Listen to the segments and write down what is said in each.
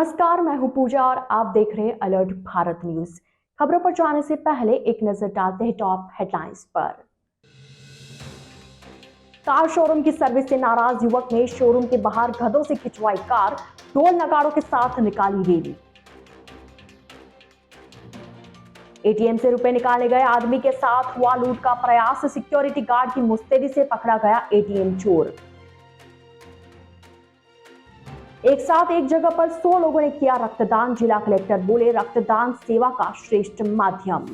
नमस्कार, मैं हूं पूजा और आप देख रहे हैं अलर्ट भारत न्यूज। खबरों पर जाने से पहले एक नजर डालते हैं टॉप हेडलाइंस पर। कार शोरूम की सर्विस से नाराज युवक ने शोरूम के बाहर गधों से खिंचवाई कार, ढोल नगाड़ों के साथ निकाली रैली। एटीएम से रुपए निकाले गए आदमी के साथ हुआ लूट का प्रयास, सिक्योरिटी गार्ड की मुस्तैदी से पकड़ा गया एटीएम चोर। एक साथ एक जगह पर 100 लोगों ने किया रक्तदान, जिला कलेक्टर बोले रक्तदान सेवा का श्रेष्ठ माध्यम।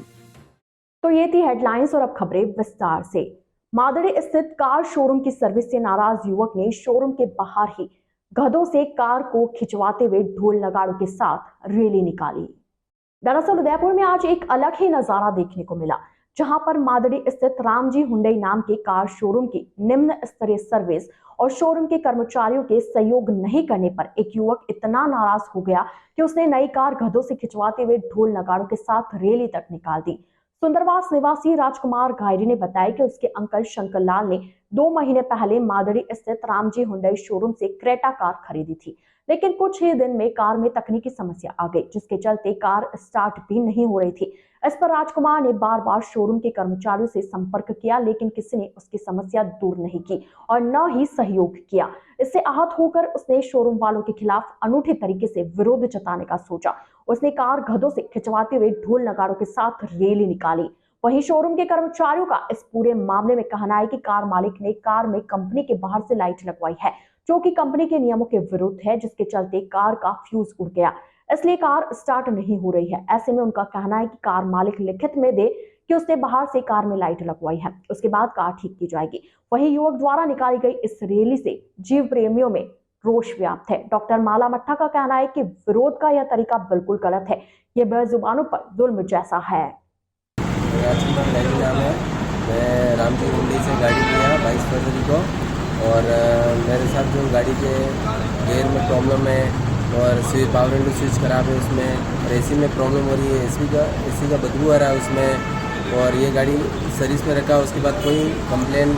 तो ये थी हेडलाइंस और अब खबरें विस्तार से। मादड़ी स्थित कार शोरूम की सर्विस से नाराज युवक ने शोरूम के बाहर ही गधों से कार को खिंचवाते हुए ढोल नगाड़ों के साथ रैली निकाली। दरअसल उदयपुर में आज एक अलग ही नजारा देखने को मिला, जहां पर मादड़ी स्थित रामजी हुंडई नाम के कार शोरूम की निम्न स्तरीय सर्विस और शोरूम के कर्मचारियों के सहयोग नहीं करने पर एक युवक इतना नाराज हो गया कि उसने नई कार गधों से खिंचवाते हुए ढोल नगाड़ों के साथ रैली तक निकाल दी। सुंदरवास निवासी राजकुमार घायरी ने बताया कि उसके अंकल शंकर लाल ने 2 महीने पहले मादड़ी स्थित रामजी हुंडई शोरूम से क्रेटा कार खरीदी थी, लेकिन कुछ ही दिन में कार में तकनीकी समस्या आ गई, जिसके चलते कार स्टार्ट भी नहीं हो रही थी। इस पर राजकुमार ने बार बार शोरूम के कर्मचारियों से संपर्क किया, लेकिन किसी ने उसकी समस्या दूर नहीं की और न ही सहयोग किया। इससे आहत होकर उसने शोरूम वालों के खिलाफ अनूठे तरीके से विरोध जताने का सोचा। उसने कार गधों से खिंचवाते हुए ढोल नगाड़ों के साथ रैली निकाली। वहीं शोरूम के कर्मचारियों का इस पूरे मामले में कहना है कि कार मालिक ने कार में कंपनी के बाहर से लाइट लगवाई है, जो कि कंपनी के नियमों के विरुद्ध है, जिसके चलते कार का फ्यूज उड़ गया, इसलिए कार स्टार्ट नहीं हो रही है। ऐसे में उनका कहना है कि कार मालिक लिखित में दे कि उसने बाहर से कार में लाइट लगवाई है, उसके बाद कार ठीक की जाएगी। वहीं युवक द्वारा निकाली गई इस रैली से जीव प्रेमियों में रोष व्याप्त है। डॉक्टर माला मट्ठा का कहना है कि विरोध का यह तरीका बिल्कुल गलत है, यह बेजुबानों पर जुल्म जैसा है। मैं रामजी हुंडई से गाड़ी लिया 22 फरवरी को, और मेरे साथ जो गाड़ी के गेयर में प्रॉब्लम है और पावर विंडो स्विच खराब है उसमें, और एसी में प्रॉब्लम हो रही है, एसी का बदबू आ रहा है उसमें, और ये गाड़ी सर्विस में रखा। उसके बाद कोई कंप्लेन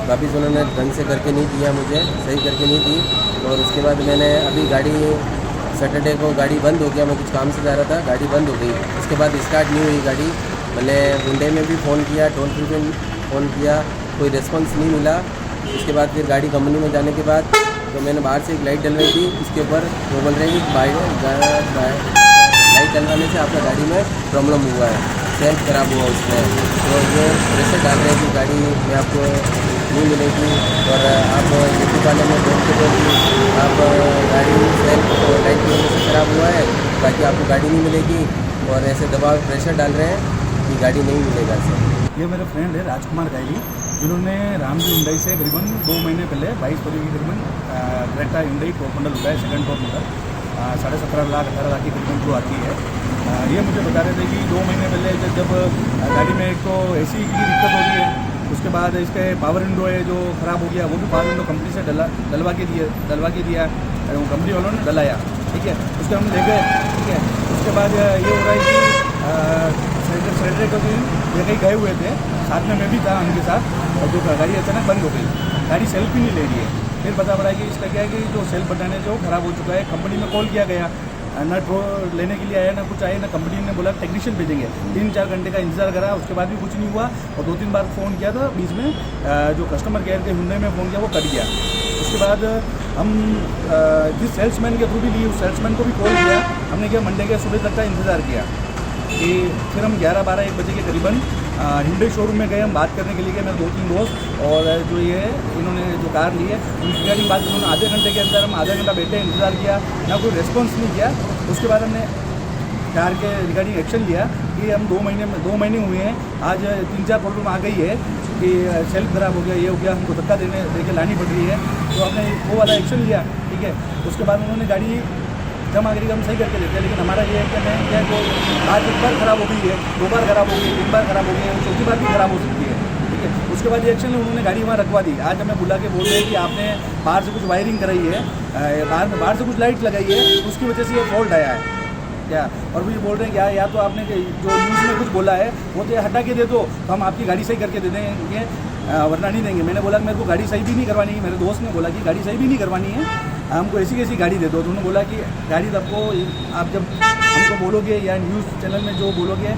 वापिस उन्होंने ढंग से करके नहीं दिया, मुझे सही करके नहीं दी। और उसके बाद मैंने अभी गाड़ी सैटरडे को गाड़ी बंद हो गया, मैं कुछ काम से जा रहा था, गाड़ी बंद हो गई। उसके बाद स्टार्ट नहीं हुई गाड़ी। मैंने हुंडई में भी फ़ोन किया, टोल फ्री पे फ़ोन किया, कोई रिस्पॉन्स नहीं मिला। उसके बाद फिर गाड़ी कंपनी में जाने के बाद तो मैंने बाहर से एक लाइट डलवाई थी, उसके ऊपर वो बोल रहे हैं कि लाइट डलवाने से आपका गाड़ी में प्रॉब्लम हुआ है, सेल्फ खराब हुआ उसमें। तो ये प्रेशर डाल रहे हैं कि गाड़ी में आपको नहीं मिलेगी, और आप यूट्यूब वाले में बोल के आप गाड़ी सेल्फ लाइट की वजह से ख़राब हुआ है, बाकी आपको गाड़ी नहीं मिलेगी, और ऐसे दबाव प्रेशर डाल रहे हैं कि गाड़ी नहीं मिलेगा सर। ये मेरे फ्रेंड है राजकुमार घायरी, जिन्होंने रामजी हुंडई से करीबन 2 महीने पहले 22 फरवरी की करीबन क्रेटा हुंडई टॉप मॉडल उठाया, second top model 17.5 lakh 18 lakh की करीबन जो आती है। ये मुझे बता रहे थे कि 2 महीने पहले जब गाड़ी में एक तो एसी की दिक्कत हो रही है, उसके बाद इसके पावर विंडो है जो ख़राब हो गया, वो भी पावर विंडो कंपनी से डलवा के दिया, वो कंपनी वालों ने डलाया, ठीक है। उसके हम ले गए, ठीक है। उसके बाद ये हो रहा है कि सैटरडे को दिन ये कहीं गए हुए थे, साथ में मैं भी था उनके साथ, और जो गाड़ी अचानक बंद हो गई, गाड़ी सेल्फ ही नहीं ले रही है। फिर पता पड़ा कि इसका क्या है कि जो सेल्फ बटन है जो ख़राब हो चुका है। कंपनी में कॉल किया गया, ना लेने के लिए आया, ना कुछ आया, ना कंपनी ने बोला टेक्नीशियन भेजेंगे। 3-4 घंटे का इंतजार करा, उसके बाद भी कुछ नहीं हुआ, और 2-3 बार फ़ोन किया था बीच में, जो कस्टमर केयर के हुंडई में फ़ोन किया वो कट गया। उसके बाद हम जिस सेल्समैन के थ्रू भी लिए, उस सेल्समैन को भी कॉल किया हमने, क्या मंडे के सुबह तक का इंतज़ार किया कि फिर हम 11-12-1 बजे के करीबन हुंडई शोरूम में गए। हम बात करने के लिए गए, मेरे 2-3 दोस्त, और जो ये इन्होंने जो कार ली है उनकी रिगार्डिंग बात, उन्होंने आधे घंटे के अंदर, हम आधा घंटा बैठे इंतज़ार किया, ना कोई रिस्पॉन्स नहीं किया। उसके बाद हमने कार के रिगार्डिंग एक्शन लिया कि हम 2 महीने हुए हैं, आज 3-4 प्रॉब्लम आ गई है कि सेल्फ खराब हो गया, ये हो गया, हमको धक्का दे के लानी पड़ रही है। तो हमने वो वाला एक्शन लिया, ठीक है। उसके बाद उन्होंने गाड़ी जमा करी, हम सही करके देते हैं, लेकिन हमारा ये है कि मैं क्या को आज 1 बार ख़राब हो गई है, 2 बार ख़राब हो गई है, 3 बार ख़राब हो गई है, 4थी बार भी ख़राब हो सकती है, ठीक है। उसके बाद ये एक्शन उन्होंने गाड़ी वहाँ रखवा दी। आज हमें बुला के बोल रहे हैं कि आपने बाहर से कुछ वायरिंग कराई है, बाहर से कुछ लाइट लगाई है, उसकी वजह से ये फॉल्ट आया है क्या। और भी बोल रहे हैं कि या तो आपने जो न्यूज़ में कुछ बोला है वो तो हटा के दे दो, तो हम आपकी गाड़ी सही करके दे देंगे, वरना नहीं देंगे। मैंने बोला कि मेरे को गाड़ी सही भी नहीं करवानी है, मेरे दोस्त ने बोला कि गाड़ी सही भी नहीं करवानी है, हमको ऐसी कैसी गाड़ी दे दो। तो उन्होंने बोला कि गाड़ी तो आपको आप जब हमको बोलोगे या न्यूज़ चैनल में जो बोलोगे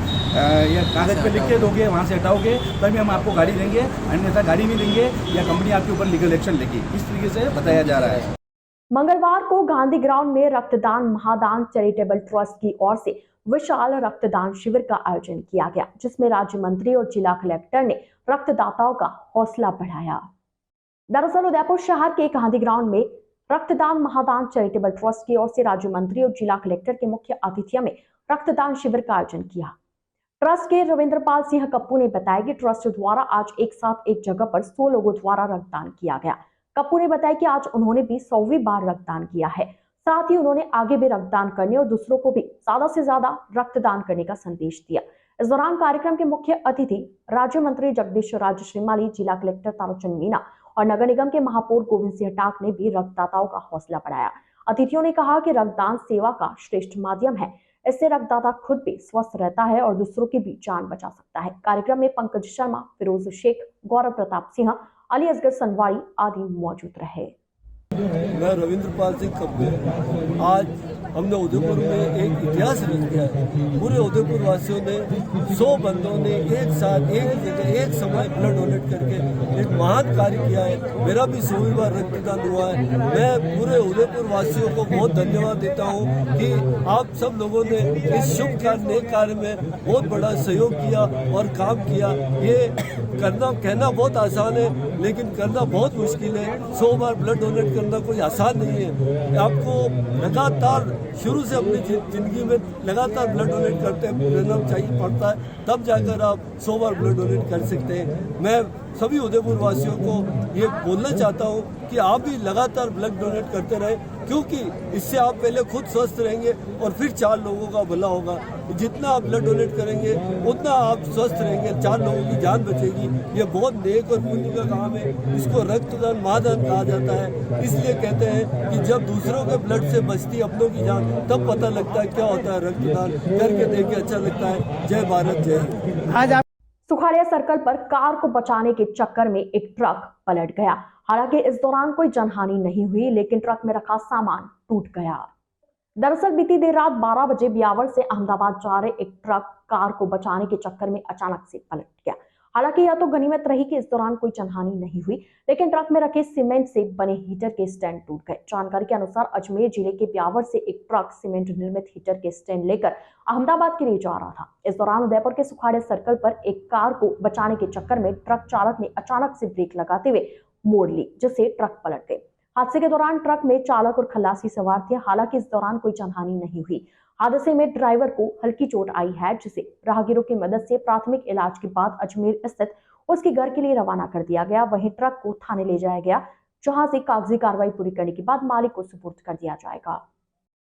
या कागज़ पे लिख के दोगे, वहाँ से हटाओगे, तभी हम आपको गाड़ी देंगे, अन्यथा गाड़ी नहीं देंगे या कंपनी आपके ऊपर लीगल एक्शन लेगी। इस तरीके से बताया जा रहा है। मंगलवार को गांधी ग्राउंड में रक्तदान महादान चैरिटेबल ट्रस्ट की ओर से विशाल रक्तदान शिविर का आयोजन किया गया, जिसमें राज्य मंत्री और जिला कलेक्टर ने रक्तदाताओं का हौसला बढ़ाया। दरअसल उदयपुर शहर के गांधी ग्राउंड में रक्तदान महादान चैरिटेबल ट्रस्ट की ओर से राज्य मंत्री और जिला कलेक्टर के मुख्य आतिथ्य में रक्तदान शिविर का आयोजन किया। ट्रस्ट के रविंद्रपाल सिंह कप्पू ने बताया कि ट्रस्ट द्वारा आज एक साथ एक जगह पर 100 लोगों द्वारा रक्तदान किया गया। कप्पू ने बताया कि आज उन्होंने भी 100वीं बार रक्तदान किया है। साथ ही उन्होंने आगे भी रक्तदान करने और दूसरों को भी ज्यादा से ज्यादा रक्तदान करने का संदेश दिया। इस दौरान कार्यक्रम के मुख्य अतिथि राज्य मंत्री जगदीश राज श्रीमाली, जिला कलेक्टर ताराचंद मीणा और नगर निगम के महापौर गोविंद सिंह टाक ने भी रक्तदाताओं का हौसला बढ़ाया। अतिथियों ने कहा कि रक्तदान सेवा का श्रेष्ठ माध्यम है। इससे रक्तदाता खुद भी स्वस्थ रहता है और दूसरों की भी जान बचा सकता है। कार्यक्रम में पंकज शर्मा, फिरोज शेख, गौरव प्रताप सिंह, अली असगर सनवारी आदि मौजूद रहे। मैं रविंद्रपाल सिंह कप्पू। आज हमने उदयपुर में एक इतिहास रच दिया है। पूरे उदयपुर वासियों ने 100 बंदों ने एक साथ एक जगह एक समय ब्लड डोनेट करके एक महान कार्य किया है। मेरा भी 100वीं बार रक्तदान हुआ है। मैं पूरे उदयपुर वासियों को बहुत धन्यवाद देता हूँ कि आप सब लोगों ने इस शुभ नेक कार्य में बहुत बड़ा सहयोग किया और काम किया। ये करना कहना बहुत आसान है, लेकिन करना बहुत मुश्किल है। 100 बार ब्लड डोनेट करना कोई आसान नहीं है। आपको लगातार शुरू से अपनी जिंदगी में लगातार ब्लड डोनेट करते रहना चाहिए पड़ता है, तब जाकर आप 100 बार ब्लड डोनेट कर सकते हैं। मैं सभी उदयपुर वासियों को ये बोलना चाहता हूँ कि आप भी लगातार ब्लड डोनेट करते रहें, क्योंकि इससे आप पहले खुद स्वस्थ रहेंगे और फिर 4 लोगों का भला होगा। जितना आप ब्लड डोनेट करेंगे उतना आप स्वस्थ रहेंगे, 4 लोगों की जान बचेगी। ये बहुत नेक और पुण्य का काम है। इसको रक्तदान महादान कहा जाता है। इसलिए कहते हैं कि जब दूसरों के ब्लड से बचती अपनों की जान, तब पता लगता है क्या होता है रक्तदान। करके देख के अच्छा लगता है। जय भारत, जय हिंद। आज सुखाड़िया सर्कल पर कार को बचाने के चक्कर में एक ट्रक पलट गया। हालांकि इस दौरान कोई जनहानि नहीं हुई, लेकिन ट्रक में रखा सामान टूट गया। दरअसल बीती देर रात 12 बजे ब्यावर से अहमदाबाद जा रहे एक ट्रक कार को बचाने के चक्कर में अचानक से पलट गया। हालांकि यह तो गनीमत रही कि इस दौरान कोई जनहानि नहीं हुई, लेकिन ट्रक में रखे सीमेंट से बने हीटर के स्टैंड टूट गए। जानकारी के अनुसार अजमेर जिले के ब्यावर से एक ट्रक सीमेंट निर्मित हीटर के स्टैंड लेकर अहमदाबाद के लिए जा रहा था। इस दौरान उदयपुर के सुखाड़िया सर्कल पर एक कार को बचाने के चक्कर में ट्रक चालक ने अचानक से ब्रेक लगाते हुए मोड़ ली, जिससे ट्रक पलट गई। हादसे के दौरान ट्रक में चालक और खलासी सवार थे। हालांकि इस दौरान कोई जनहानि नहीं हुई। हादसे में ड्राइवर को हल्की चोट आई है, जिसे राहगीरों की मदद से प्राथमिक इलाज के बाद अजमेर स्थित उसके घर के लिए रवाना कर दिया गया। वहीं ट्रक को थाने ले जाया गया, जहां से कागजी कार्रवाई पूरी करने के बाद मालिक को सुपुर्द कर दिया जाएगा।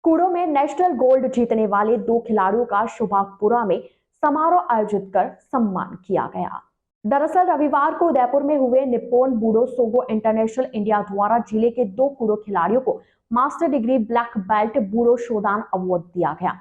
कूड़ो में नेशनल गोल्ड जीतने वाले 2 खिलाड़ियों का शुभागपुरा में समारोह आयोजित कर सम्मान किया गया। दरअसल रविवार को उदयपुर में हुए Nippon Budo Sogo International India द्वारा जिले के 2 कूड़ो खिलाड़ियों को master degree black belt Budo Shodan award दिया गया।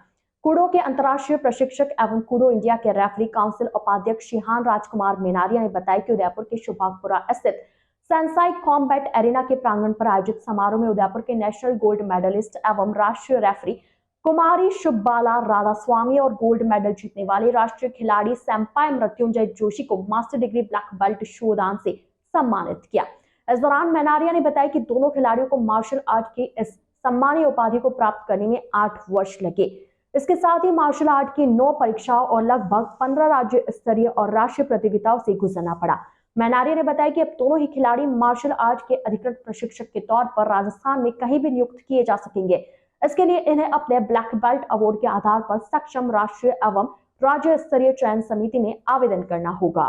कूड़ो के अंतर्राष्ट्रीय प्रशिक्षक एवं कूड़ो इंडिया के रेफरी काउंसिल उपाध्यक्ष शिहान राजकुमार मेनारिया ने बताया कि उदयपुर के शुभागपुरा स्थित सेंसाई कॉम्बैट एरिना के प्रांगण पर आयोजित समारोह में उदयपुर के नेशनल गोल्ड मेडलिस्ट एवं राष्ट्रीय रेफरी कुमारी शुभबाला राधास्वामी और गोल्ड मेडल जीतने वाले राष्ट्रीय खिलाड़ी सैम्पाई मृत्युंजय जोशी को मास्टर डिग्री ब्लैक बेल्ट शोदान से सम्मानित किया। इस दौरान मेनारिया ने बताया कि दोनों खिलाड़ियों को मार्शल आर्ट की इस सम्मानीय उपाधि को प्राप्त करने में 8 वर्ष लगे। इसके साथ ही मार्शल आर्ट की 9 परीक्षाओं और लगभग 15 राज्य स्तरीय और राष्ट्रीय प्रतियोगिताओं से गुजरना पड़ा। मेनारिया ने बताया कि अब दोनों ही खिलाड़ी मार्शल आर्ट के अधिकृत प्रशिक्षक के तौर पर राजस्थान में कहीं भी नियुक्त किए जा सकेंगे। इसके लिए इन्हें अपने ब्लैक बेल्ट अवार्ड के आधार पर सक्षम राष्ट्रीय एवं राज्य स्तरीय चयन समिति में आवेदन करना होगा।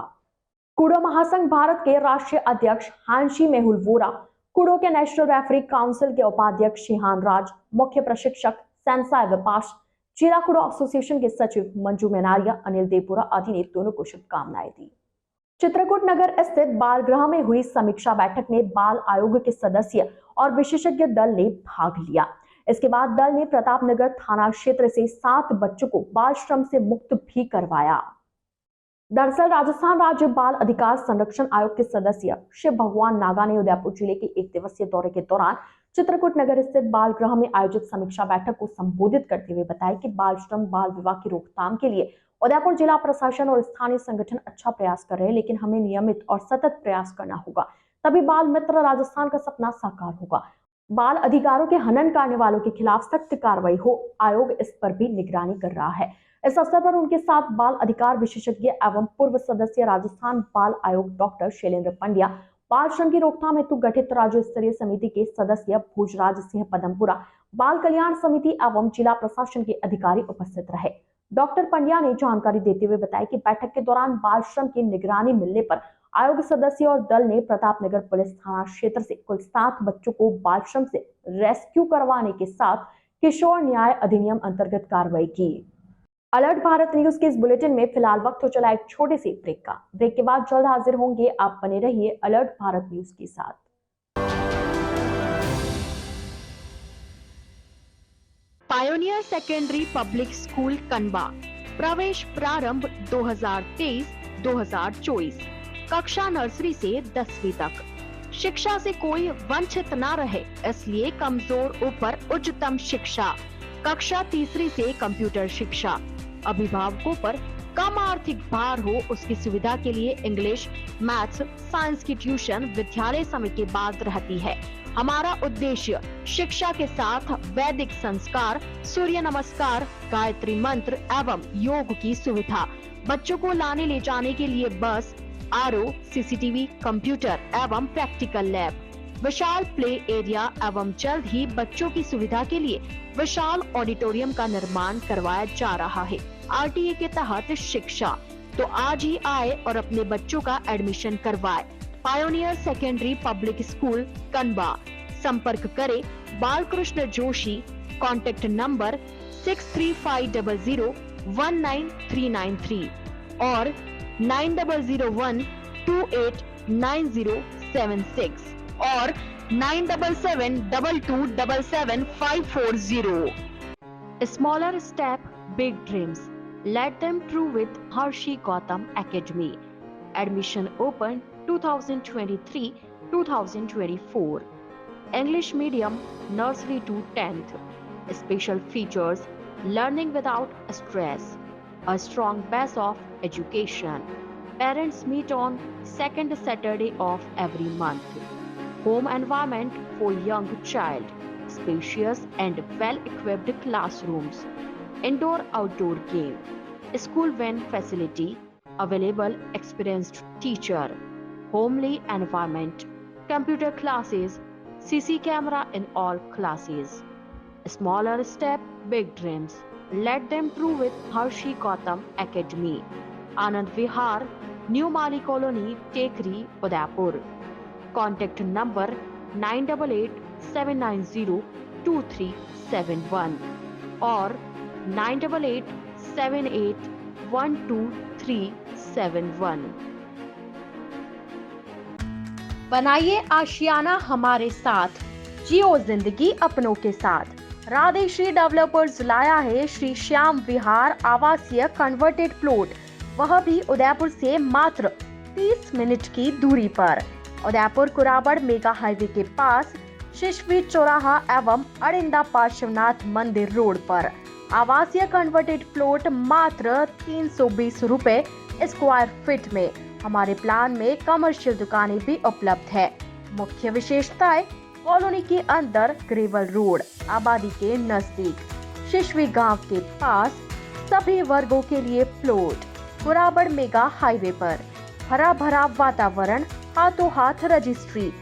कूड़ो महासंघ भारत के राष्ट्रीय अध्यक्ष हांशी मेहुल वोरा, कूड़ो के नेशनल रेफरी काउंसिल के उपाध्यक्ष शिहान राज, मुख्य प्रशिक्षक सेंसाई विपाश, जिला कूड़ो एसोसिएशन के सचिव मंजू मेनारिया, अनिल देवपुरा आदि ने दोनों को शुभकामनाएं दी। चित्रकूट नगर स्थित बाल गृह में हुई समीक्षा बैठक में बाल आयोग के सदस्य और विशेषज्ञ दल ने भाग लिया। इसके बाद दल ने प्रतापनगर थाना क्षेत्र से 7 बच्चों को बाल श्रम से मुक्त भी करवाया। दरअसल राजस्थान राज्य बाल अधिकार संरक्षण आयोग के सदस्य शिव भगवान नागा ने उदयपुर जिले के एक दिवसीय दौरे के दौरान चित्रकूट नगर स्थित बाल गृह में आयोजित समीक्षा बैठक को संबोधित करते हुए बताया कि बाल श्रम बाल विवाह की रोकथाम के लिए उदयपुर जिला प्रशासन और स्थानीय संगठन अच्छा प्रयास कर रहे हैं, लेकिन हमें नियमित और सतत प्रयास करना होगा, तभी बाल मित्र राजस्थान का सपना साकार होगा। बाल अधिकारों के हनन करने वालों के खिलाफ सख्त कार्रवाई हो, आयोग इस पर भी निगरानी कर रहा है। इस अवसर पर उनके साथ बाल अधिकार विशेषज्ञ एवं पूर्व सदस्य राजस्थान बाल आयोग डॉक्टर शैलेंद्र पंड्या, बाल श्रम की रोकथाम हेतु गठित राज्य स्तरीय समिति के सदस्य भोजराज सिंह पदमपुरा, बाल कल्याण समिति एवं जिला प्रशासन के अधिकारी उपस्थित रहे। डॉक्टर पंड्या ने जानकारी देते हुए बताया कि बैठक के दौरान बाल श्रम की निगरानी मिलने पर आयोग सदस्य और दल ने प्रतापनगर पुलिस थाना क्षेत्र से कुल 7 बच्चों को बाल श्रम से रेस्क्यू करवाने के साथ किशोर न्याय अधिनियम अंतर्गत कार्रवाई की। अलर्ट भारत न्यूज के इस बुलेटिन में फिलहाल वक्त हो चला एक छोटे से ब्रेक का। ब्रेक के बाद जल्द हाजिर होंगे, आप बने रहिए अलर्ट भारत न्यूज के साथ। पायोनियर सेकेंडरी पब्लिक स्कूल कनबा, प्रवेश प्रारंभ 2023-2024, कक्षा नर्सरी से 10वीं तक। शिक्षा से कोई वंचित न रहे, इसलिए कमजोर ऊपर उच्चतम शिक्षा। कक्षा तीसरी से कंप्यूटर शिक्षा। अभिभावकों पर कम आर्थिक भार हो, उसकी सुविधा के लिए इंग्लिश, मैथ्स, साइंस की ट्यूशन विद्यालय समय के बाद रहती है। हमारा उद्देश्य शिक्षा के साथ वैदिक संस्कार, सूर्य नमस्कार, गायत्री मंत्र एवं योग की सुविधा। बच्चों को लाने ले जाने के लिए बस, आरओ, सीसीटीवी, कंप्यूटर एवं प्रैक्टिकल लैब, विशाल प्ले एरिया एवं जल्द ही बच्चों की सुविधा के लिए विशाल ऑडिटोरियम का निर्माण करवाया जा रहा है। आरटीए के तहत शिक्षा, तो आज ही आए और अपने बच्चों का एडमिशन करवाए। Pioneer secondary public school Kanba. संपर्क करें बालकृष्ण जोशी, कॉन्टेक्ट नंबर 6350019393 और 9001289076 और 9772277540। Smaller step, big dreams. Let them true with Harshi Gautam Academy. Admission open 2023-2024. English medium, nursery to 10th. Special features: learning without stress, a strong base of education. Parents meet on second Saturday of every month. Home environment for young child, spacious and well-equipped classrooms, indoor-outdoor game, school van facility, available experienced teacher, homely environment, computer classes, CC camera in all classes. Smaller step, big dreams. Let them true with Harshi Gautam Academy. Anand Vihar, New Mali Colony, Tekri, Udaipur. Contact number 9887902371 or 9887812371. बनाइए आशियाना हमारे साथ, जियो जिंदगी अपनों के साथ। Radhe Shri developers लाया है श्री श्याम विहार आवासीय कन्वर्टेड प्लॉट, वह भी उदयपुर से मात्र 30 मिनट की दूरी पर। उदयपुर कुराबड़ मेगा हाईवे के पास शिशवी चौराहा एवं अरिंदा पार्श्वनाथ मंदिर रोड पर आवासीय कन्वर्टेड प्लॉट मात्र 320 रुपए स्क्वायर फीट में। हमारे प्लान में कमर्शियल दुकानें भी उपलब्ध है। मुख्य विशेषताएं: कॉलोनी के अंदर ग्रेवल रोड, आबादी के नजदीक, शिशवी गांव के पास, सभी वर्गों के लिए प्लॉट, कुराबड़ मेगा हाईवे पर, हरा भरा वातावरण, हाथों हाथ रजिस्ट्री।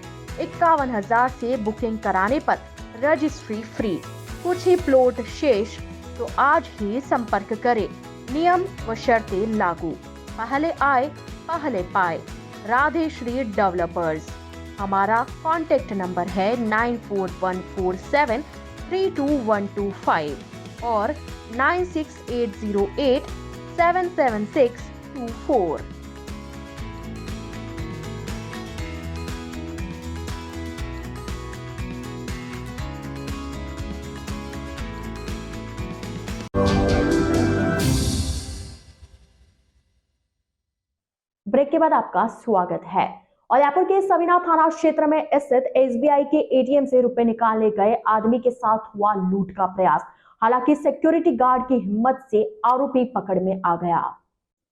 51,000 से बुकिंग कराने पर रजिस्ट्री फ्री। कुछ ही प्लॉट शेष, तो आज ही संपर्क करें। नियम व शर्तें लागू। पहले आए पहले पाए। राधे श्री डेवलपर्स। हमारा कॉन्टेक्ट नंबर है 9414732125 और 9680877624। ब्रेक के बाद आपका स्वागत है। उदयपुर के सविना थाना क्षेत्र में स्थित एसबीआई के एटीएम से रुपए निकालने गए आदमी के साथ हुआ लूट का प्रयास। हालांकि सिक्योरिटी गार्ड की हिम्मत से आरोपी पकड़ में आ गया।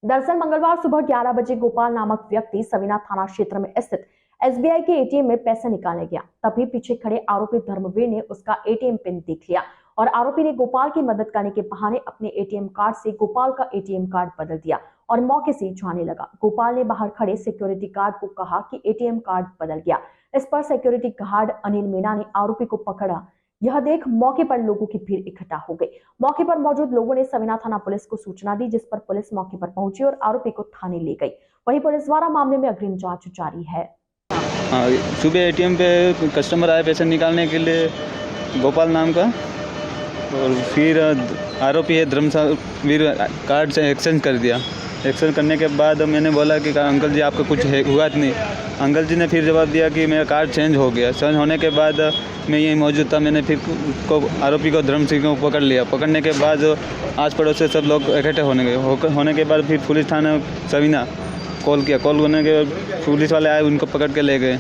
दरअसल मंगलवार सुबह 11 बजे गोपाल नामक व्यक्ति सविना थाना क्षेत्र में स्थित एसबीआई के एटीएम में पैसे निकालने गया। तभी पीछे खड़े आरोपी धर्मवीर ने उसका एटीएम पिन देख लिया और आरोपी ने गोपाल की मदद करने के बहाने अपने एटीएम कार्ड से गोपाल का एटीएम कार्ड बदल दिया और मौके से जाने लगा। गोपाल ने बाहर खड़े सिक्योरिटी गार्ड को कहा कि एटीएम कार्ड बदल गया। इस पर सिक्योरिटी गार्ड अनिल मीणा ने आरोपी को पकड़ा। यह देख मौके पर लोगों की भीड़ इकट्ठा हो गई। मौके पर मौजूद लोगों ने सविना थाना पुलिस को सूचना दी, जिस पर पुलिस मौके पर पहुंची और आरोपी को थाने ले गई। वहीं पुलिस द्वारा मामले में अग्रिम जांच जारी है। हाँ, सुबह एटीएम पे कस्टमर आए पैसे निकालने के लिए, गोपाल नाम का, और फिर आरोपी है धर्मवीर कार्ड से एक्सचेंज कर दिया। एक्सचेंज करने के बाद मैंने बोला कि अंकल जी आपका कुछ हुआ नहीं। अंकल जी ने फिर जवाब दिया कि मेरा कार्ड चेंज हो गया। चेंज होने के बाद मैं यहीं मौजूद था। मैंने फिर आरोपी को धर्म सिंह को पकड़ लिया। पकड़ने के बाद आस पड़ोस से सब लोग इकट्ठे होने के बाद फिर पुलिस थाना सविना कॉल किया। कॉल होने के बाद पुलिस वाले आए, उनको पकड़ के ले गए।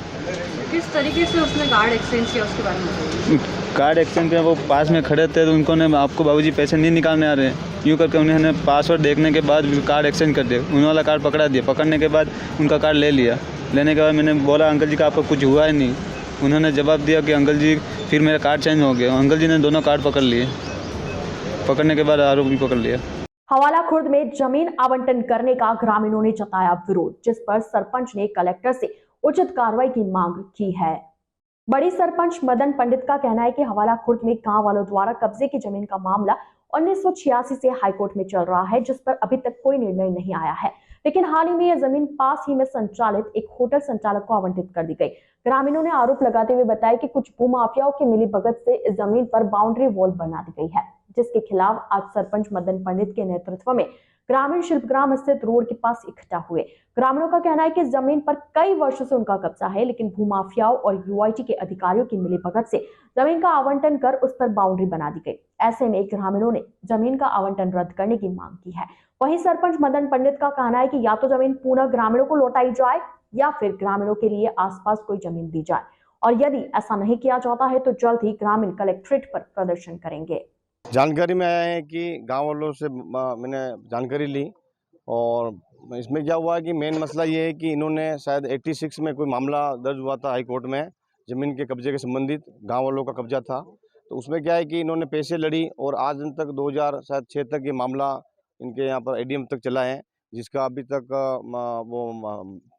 किस तरीके से उसने कार्ड एक्सचेंज किया उसके बारे में? कार्ड एक्सचेंज किया, वो पास में खड़े थे तो उनको ने आपको बाबूजी पैसे नहीं निकालने आ रहे, यूँ करके उन्होंने पासवर्ड देखने के बाद कार्ड एक्सचेंज कर दिया। उन वाला कार्ड पकड़ा दिया। पकड़ने के बाद उनका कार्ड ले लिया। लेने के बाद मैंने बोला अंकल जी का आपका कुछ हुआ है नहीं। उन्होंने जवाब दिया कि अंकल जी फिर मेरा कार्ड चेंज हो गया। अंकल जी ने दोनों कार्ड पकड़ लिए। पकड़ने के बाद आरोपी पकड़ लिया। हवाला खुर्द में जमीन आवंटन करने का ग्रामीणों ने जताया विरोध, जिस पर सरपंच ने कलेक्टर से उचित कार्रवाई की मांग की है। बड़ी सरपंच मदन पंडित का कहना है कि हवाला खुर्द में गांव वालों द्वारा कब्जे की जमीन का मामला 1986 से हाईकोर्ट में चल रहा है, जिस पर अभी तक कोई निर्णय नहीं आया है। लेकिन हाल ही में यह जमीन पास ही में संचालित एक होटल संचालक को आवंटित कर दी गई। ग्रामीणों ने आरोप लगाते हुए बताया कि कुछ भूमाफियाओं की मिलीभगत से इस जमीन पर बाउंड्री वॉल बना दी गई है, जिसके खिलाफ आज सरपंच मदन पंडित के नेतृत्व में ग्रामीण शिल्पग्राम स्थित रोड के पास इकट्ठा हुए। ग्रामीणों का कहना है कि जमीन पर कई वर्षों से उनका कब्जा है, लेकिन भूमाफियाओं और यूआईटी के अधिकारियों की मिलीभगत से जमीन का आवंटन कर उस पर बाउंड्री बना दी गई। ऐसे में ग्रामीणों ने जमीन का आवंटन रद्द करने की मांग की है। वहीं सरपंच मदन पंडित का कहना है कि या तो जमीन पुनः ग्रामीणों को लौटाई जाए या फिर ग्रामीणों के लिए आसपास कोई जमीन दी जाए, और यदि ऐसा नहीं किया जाता है तो जल्द ही ग्रामीण कलेक्ट्रेट पर प्रदर्शन करेंगे। जानकारी में आया है कि गांव वालों से मैंने जानकारी ली, और इसमें क्या हुआ है कि मेन मसला ये है कि इन्होंने शायद 86 में कोई मामला दर्ज हुआ था हाई कोर्ट में, ज़मीन के कब्जे के संबंधित गांव वालों का कब्जा था। तो उसमें क्या है कि इन्होंने पैसे लड़ी और आज दिन तक 2006 तक ये मामला इनके यहाँ पर एडीएम तक चला है, जिसका अभी तक वो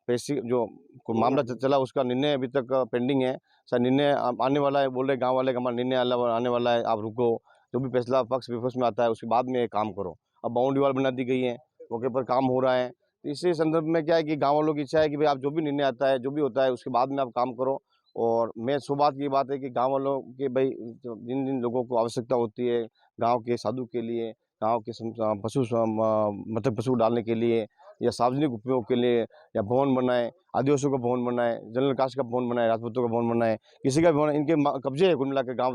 पैसे जो मामला चला उसका निर्णय अभी तक पेंडिंग है। शायद निर्णय आने वाला है, बोल रहे गाँव वाले का हमारा निर्णय आने वाला है, आप रुको, जो भी फैसला पक्ष विपक्ष में आता है उसके बाद में ये काम करो। अब बाउंड्री वाल बना दी गई है, मौके पर काम हो रहा है। तो इसी संदर्भ में क्या है कि गांव वालों की इच्छा है कि भाई आप जो भी निर्णय आता है, जो भी होता है, उसके बाद में आप काम करो। और मैं सौभाग्य की बात है कि गांव वालों के भाई जिन जिन लोगों को आवश्यकता होती है गांव के साधु के लिए, गांव के मतलब पशु डालने के लिए या सार्वजनिक उपयोग के लिए, या भवन बनाए, आदिवासियों का भवन बनाए, जनरल कास्ट का भवन बनाए, राजपूतों का भवन बनाए, किसी का भवन, इनके कब्जे है कुल मिलाकर गाँव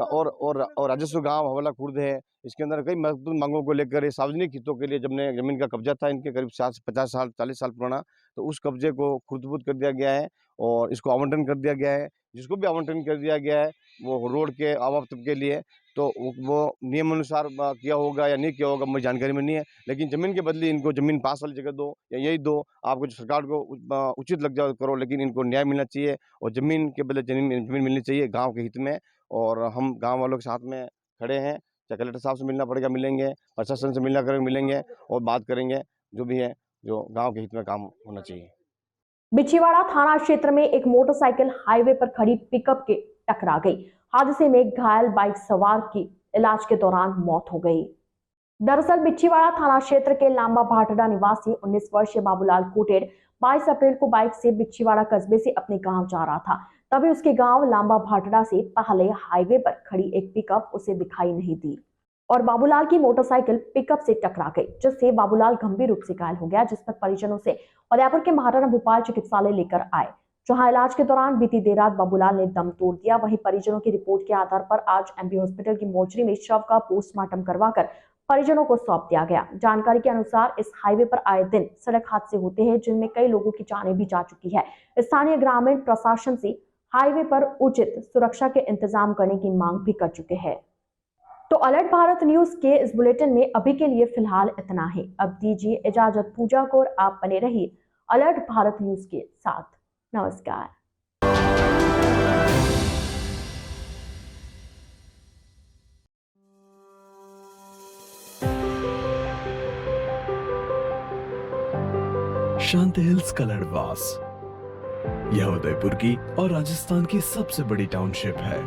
और राजस्व गांव हवाला खुर्द है। इसके अंदर कई महत्वपूर्ण मांगों को लेकर ये सार्वजनिक हितों के लिए जमीन का कब्जा था इनके करीब 50 साल 40 साल पुराना, तो उस कब्जे को खुर्दबुद कर दिया गया है और इसको आवंटन कर दिया गया है। जिसको भी आवंटन कर दिया गया है वो रोड के आवागमन के लिए, तो वो नियम अनुसार किया होगा या नहीं किया होगा मुझे जानकारी में नहीं है। लेकिन ज़मीन के बदले इनको ज़मीन पास वाली जगह दो या यही दो, आपको सरकार को उचित लग जाओ करो, लेकिन इनको न्याय मिलना चाहिए और ज़मीन के बदले ज़मीन मिलनी चाहिए गाँव के हित में। और हम गाँव वालों के साथ में खड़े हैं। चाहे कलेक्टर साहब से मिलना पड़ेगा मिलेंगे, प्रशासन से मिलना करेंगे मिलेंगे और बात करेंगे जो भी है जो गाँव के हित में काम होना चाहिए। बिछीवाड़ा थाना क्षेत्र में एक मोटरसाइकिल हाईवे पर खड़ी पिकअप के टकरा गई। हादसे में घायल बाइक सवार की इलाज के दौरान मौत हो गई। दरअसल बिछीवाड़ा थाना क्षेत्र के लांबा भाटड़ा निवासी 19 वर्षीय बाबूलाल कोटेड़ 22 अप्रैल को बाइक से बिछीवाड़ा कस्बे से अपने गांव जा रहा था। तभी उसके गांव लांबा भाटड़ा से पहले हाईवे पर खड़ी एक पिकअप उसे दिखाई नहीं दी और बाबूलाल की मोटरसाइकिल पिकअप से टकरा गई, जिससे बाबूलाल गंभीर रूप से घायल हो गया, जिस पर परिजनों से उदयपुर के महाराणा भूपाल चिकित्सालय लेकर आए, जहां इलाज के दौरान बीती देर रात बाबूलाल ने दम तोड़ दिया। वहीं परिजनों की रिपोर्ट के आधार पर आज एमबी हॉस्पिटल की मोर्चरी में शव का पोस्टमार्टम करवाकर परिजनों को सौंप दिया गया। जानकारी के अनुसार इस हाईवे पर आए दिन सड़क हादसे होते हैं, जिनमें कई लोगों की जानें भी जा चुकी है। स्थानीय ग्रामीण प्रशासन से हाईवे पर उचित सुरक्षा के इंतजाम करने की मांग भी कर चुके हैं। तो अलर्ट भारत न्यूज के इस बुलेटिन में अभी के लिए फिलहाल इतना ही। अब दीजिए इजाजत पूजा को, और आप बने रहिए अलर्ट भारत न्यूज के साथ। नमस्कार। शांति हिल्स कलरवास, यह उदयपुर की और राजस्थान की सबसे बड़ी टाउनशिप है।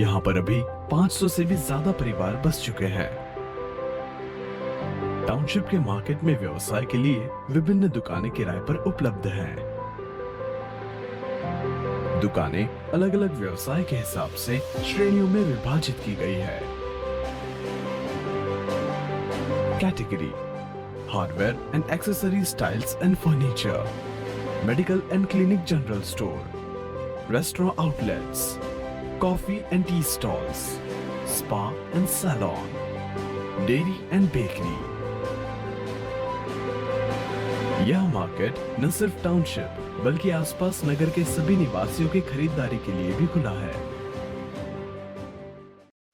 यहाँ पर अभी 500 से भी ज्यादा परिवार बस चुके हैं। टाउनशिप के मार्केट में व्यवसाय के लिए विभिन्न दुकानें किराए पर उपलब्ध हैं। दुकानें अलग अलग व्यवसाय के हिसाब से श्रेणियों में विभाजित की गई है। Category: hardware and accessories, tiles and furniture, medical and clinic general store, restaurant outlets, coffee and tea stalls, spa and salon, dairy and bakery. यह मार्केट न सिर्फ टाउनशिप बल्कि आसपास नगर के सभी निवासियों की खरीदारी के लिए भी खुला है।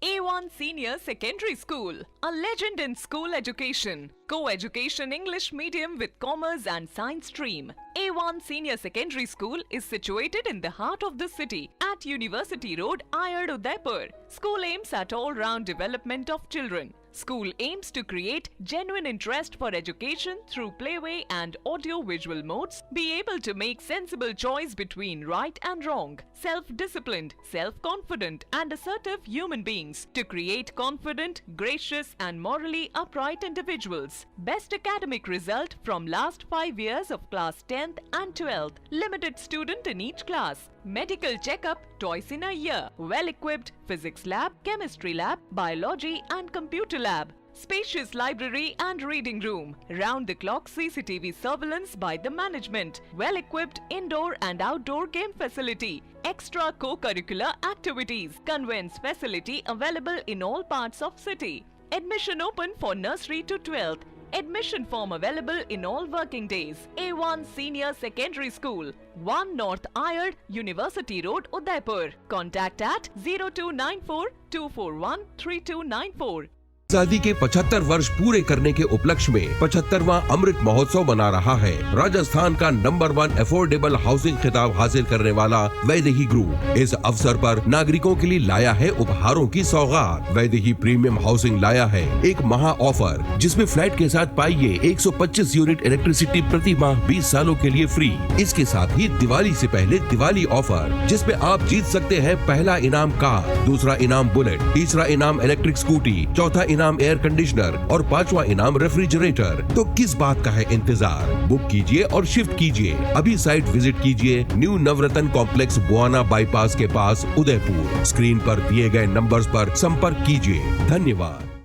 A1 Senior Secondary School, a legend in school education. Co-education English medium with commerce and science stream. A1 Senior Secondary School is situated in the heart of the city at University Road, Ayad, Udaipur. School aims at all-round development of children. School aims to create genuine interest for education through playway and audio-visual modes, be able to make sensible choice between right and wrong, self-disciplined, self-confident and assertive human beings, to create confident, gracious and morally upright individuals. Best academic result from last 5 years of class 10th and 12th. Limited student in each class. Medical checkup twice in a year. Well-equipped physics lab, chemistry lab, biology and computer lab. Spacious library and reading room. Round-the-clock CCTV surveillance by the management. Well-equipped indoor and outdoor game facility. Extra co-curricular activities. Conveyance facility available in all parts of city. Admission open for nursery to 12th. Admission form available in all working days. A1 Senior Secondary School, 1 North Ayad, University Road, Udaipur. Contact at 0294 241 3294. आजादी के 75 वर्ष पूरे करने के उपलक्ष्य में 75वां अमृत महोत्सव मना रहा है। राजस्थान का नंबर 1 अफोर्डेबल हाउसिंग खिताब हासिल करने वाला वैदेही ग्रुप इस अवसर पर नागरिकों के लिए लाया है उपहारों की सौगात। वैदेही प्रीमियम हाउसिंग लाया है एक महा ऑफर, जिसमें फ्लैट के साथ पाइए 125 यूनिट इलेक्ट्रिसिटी प्रति माह 20 सालों के लिए फ्री। इसके साथ ही दिवाली से पहले दिवाली ऑफर, जिसमें आप जीत सकते हैं पहला इनाम कार, दूसरा इनाम बुलेट, तीसरा इनाम इलेक्ट्रिक स्कूटी, चौथा इनाम एयर कंडीशनर और 5वां इनाम रेफ्रिजरेटर। तो किस बात का है इंतजार? बुक कीजिए और शिफ्ट कीजिए। अभी साइट विजिट कीजिए न्यू नवरत्न कॉम्प्लेक्स, बुआना बाईपास के पास, उदयपुर। स्क्रीन पर दिए गए नंबर्स पर संपर्क कीजिए। धन्यवाद।